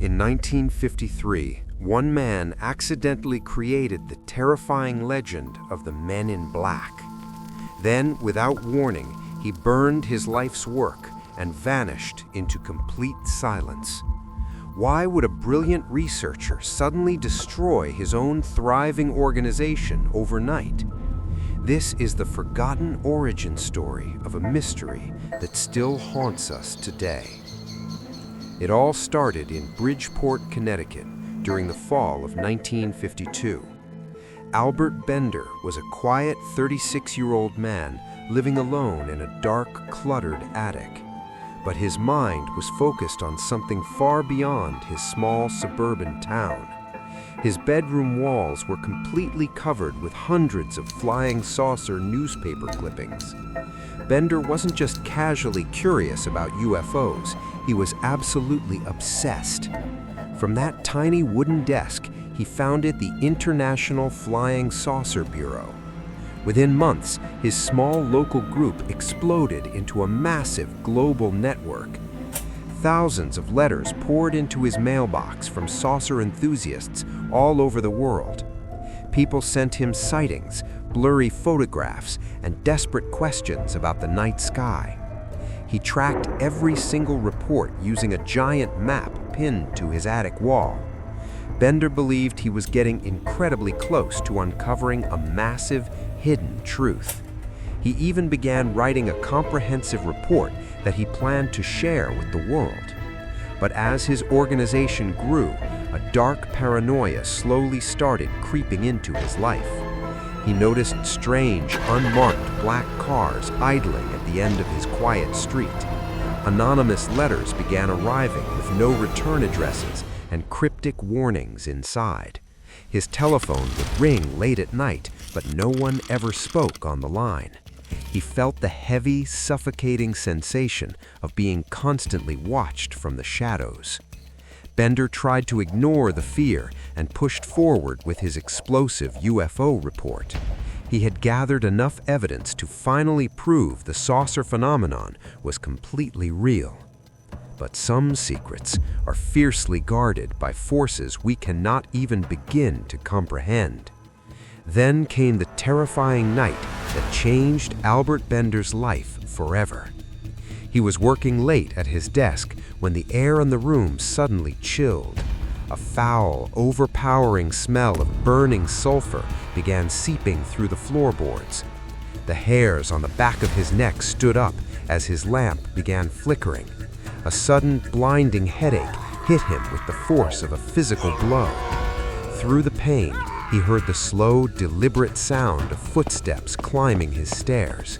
In 1953, one man accidentally created the terrifying legend of the Men in Black. Then, without warning, he burned his life's work and vanished into complete silence. Why would a brilliant researcher suddenly destroy his own thriving organization overnight? This is the forgotten origin story of a mystery that still haunts us today. It all started in Bridgeport, Connecticut, during the fall of 1952. Albert Bender was a quiet 36-year-old man living alone in a dark, cluttered attic. But his mind was focused on something far beyond his small suburban town. His bedroom walls were completely covered with hundreds of flying saucer newspaper clippings. Bender wasn't just casually curious about UFOs, he was absolutely obsessed. From that tiny wooden desk, he founded the International Flying Saucer Bureau. Within months, his small local group exploded into a massive global network. Thousands of letters poured into his mailbox from saucer enthusiasts all over the world. People sent him sightings, blurry photographs, and desperate questions about the night sky. He tracked every single report using a giant map pinned to his attic wall. Bender believed he was getting incredibly close to uncovering a massive, hidden truth. He even began writing a comprehensive report that he planned to share with the world. But as his organization grew, a dark paranoia slowly started creeping into his life. He noticed strange, unmarked black cars idling at the end of his quiet street. Anonymous letters began arriving with no return addresses and cryptic warnings inside. His telephone would ring late at night, but no one ever spoke on the line. He felt the heavy, suffocating sensation of being constantly watched from the shadows. Bender tried to ignore the fear and pushed forward with his explosive UFO report. He had gathered enough evidence to finally prove the saucer phenomenon was completely real. But some secrets are fiercely guarded by forces we cannot even begin to comprehend. Then came the terrifying night that changed Albert Bender's life forever. He was working late at his desk when the air in the room suddenly chilled. A foul, overpowering smell of burning sulfur began seeping through the floorboards. The hairs on the back of his neck stood up as his lamp began flickering. A sudden, blinding headache hit him with the force of a physical blow. Through the pain, he heard the slow, deliberate sound of footsteps climbing his stairs.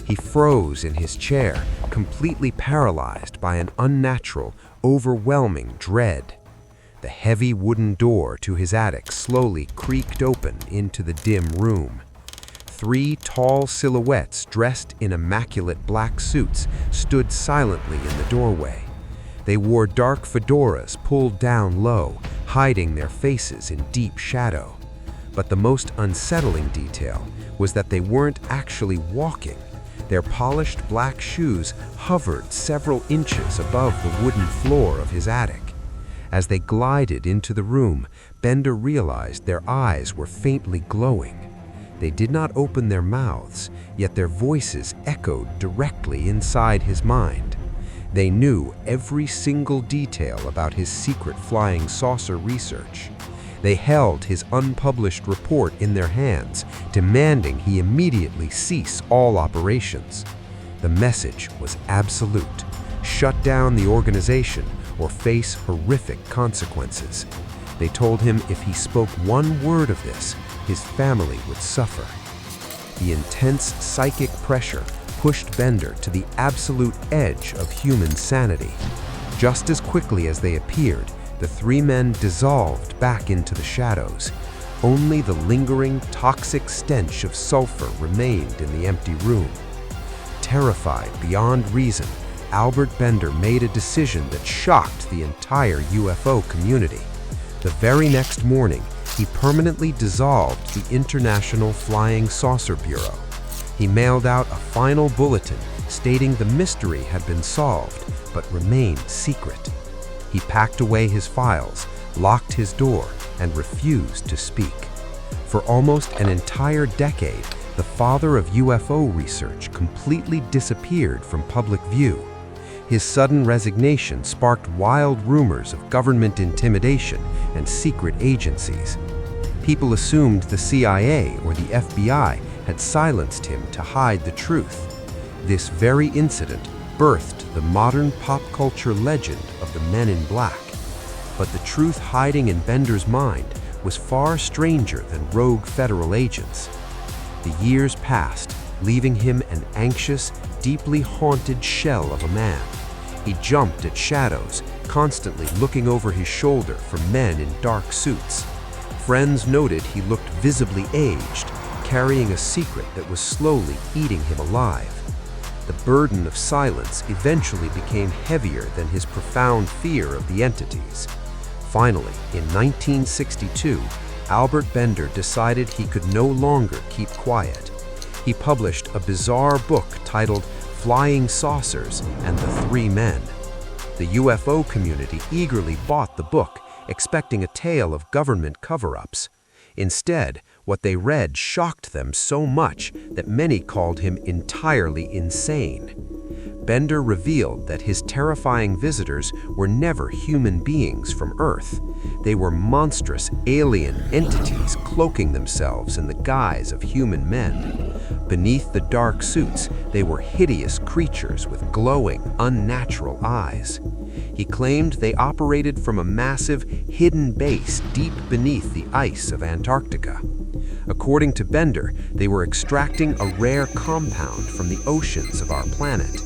He froze in his chair, completely paralyzed by an unnatural, overwhelming dread. The heavy wooden door to his attic slowly creaked open into the dim room. 3 tall silhouettes dressed in immaculate black suits stood silently in the doorway. They wore dark fedoras pulled down low, hiding their faces in deep shadow. But the most unsettling detail was that they weren't actually walking. Their polished black shoes hovered several inches above the wooden floor of his attic. As they glided into the room, Bender realized their eyes were faintly glowing. They did not open their mouths, yet their voices echoed directly inside his mind. They knew every single detail about his secret flying saucer research. They held his unpublished report in their hands, demanding he immediately cease all operations. The message was absolute: shut down the organization or face horrific consequences. They told him if he spoke one word of this, his family would suffer. The intense psychic pressure pushed Bender to the absolute edge of human sanity. Just as quickly as they appeared, the 3 men dissolved back into the shadows. Only the lingering, toxic stench of sulfur remained in the empty room. Terrified beyond reason, Albert Bender made a decision that shocked the entire UFO community. The very next morning, he permanently dissolved the International Flying Saucer Bureau. He mailed out a final bulletin stating the mystery had been solved, but remained secret. He packed away his files, locked his door, and refused to speak. For almost an entire decade, the father of UFO research completely disappeared from public view. His sudden resignation sparked wild rumors of government intimidation and secret agencies. People assumed the CIA or the FBI had silenced him to hide the truth. This very incident birthed the modern pop culture legend of the Men in Black. But the truth hiding in Bender's mind was far stranger than rogue federal agents. The years passed, leaving him an anxious, deeply haunted shell of a man. He jumped at shadows, constantly looking over his shoulder for men in dark suits. Friends noted he looked visibly aged, carrying a secret that was slowly eating him alive. The burden of silence eventually became heavier than his profound fear of the entities. Finally, in 1962, Albert Bender decided he could no longer keep quiet. He published a bizarre book titled Flying Saucers and the Three Men. The UFO community eagerly bought the book, expecting a tale of government cover-ups. Instead, what they read shocked them so much that many called him entirely insane. Bender revealed that his terrifying visitors were never human beings from Earth. They were monstrous alien entities cloaking themselves in the guise of human men. Beneath the dark suits, they were hideous creatures with glowing, unnatural eyes. He claimed they operated from a massive, hidden base deep beneath the ice of Antarctica. According to Bender, they were extracting a rare compound from the oceans of our planet.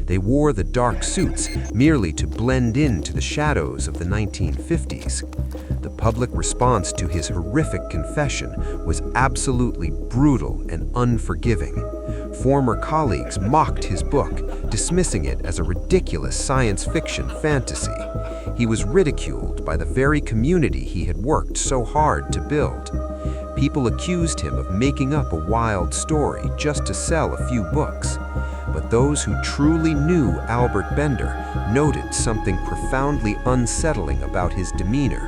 They wore the dark suits merely to blend into the shadows of the 1950s. The public response to his horrific confession was absolutely brutal and unforgiving. Former colleagues mocked his book, dismissing it as a ridiculous science fiction fantasy. He was ridiculed by the very community he had worked so hard to build. People accused him of making up a wild story just to sell a few books. But those who truly knew Albert Bender noted something profoundly unsettling about his demeanor.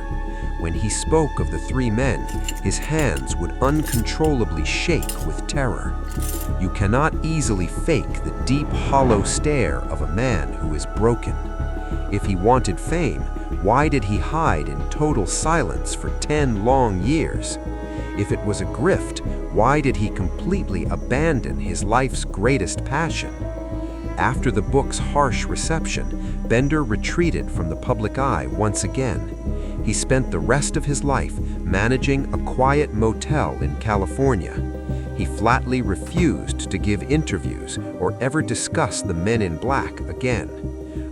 When he spoke of the three men, his hands would uncontrollably shake with terror. You cannot easily fake the deep, hollow stare of a man who is broken. If he wanted fame, why did he hide in total silence for 10 long years? If it was a grift, why did he completely abandon his life's greatest passion? After the book's harsh reception, Bender retreated from the public eye once again. He spent the rest of his life managing a quiet motel in California. He flatly refused to give interviews or ever discuss the Men in Black again.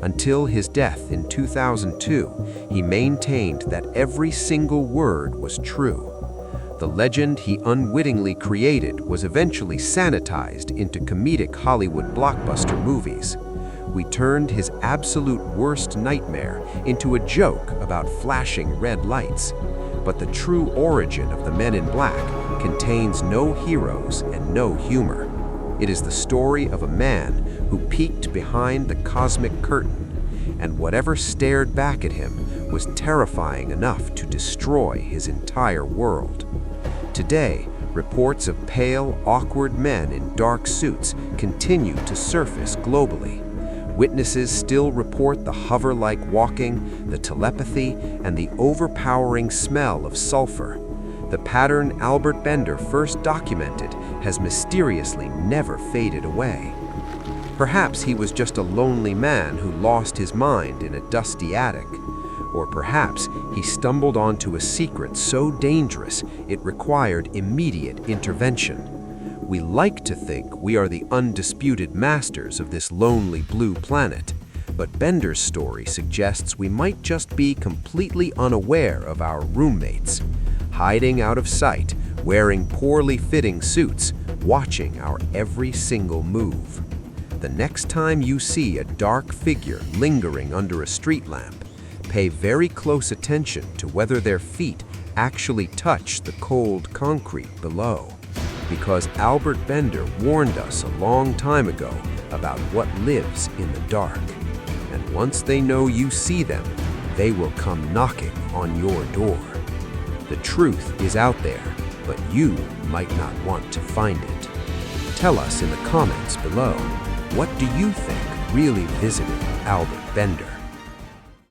Until his death in 2002, he maintained that every single word was true. The legend he unwittingly created was eventually sanitized into comedic Hollywood blockbuster movies. We turned his absolute worst nightmare into a joke about flashing red lights. But the true origin of the Men in Black contains no heroes and no humor. It is the story of a man who peeked behind the cosmic curtain, and whatever stared back at him was terrifying enough to destroy his entire world. Today, reports of pale, awkward men in dark suits continue to surface globally. Witnesses still report the hover-like walking, the telepathy, and the overpowering smell of sulfur. The pattern Albert Bender first documented has mysteriously never faded away. Perhaps he was just a lonely man who lost his mind in a dusty attic. Or perhaps he stumbled onto a secret so dangerous it required immediate intervention. We like to think we are the undisputed masters of this lonely blue planet, but Bender's story suggests we might just be completely unaware of our roommates, hiding out of sight, wearing poorly fitting suits, watching our every single move. The next time you see a dark figure lingering under a street lamp, pay very close attention to whether their feet actually touch the cold concrete below. Because Albert Bender warned us a long time ago about what lives in the dark. And once they know you see them, they will come knocking on your door. The truth is out there, but you might not want to find it. Tell us in the comments below, what do you think really visited Albert Bender?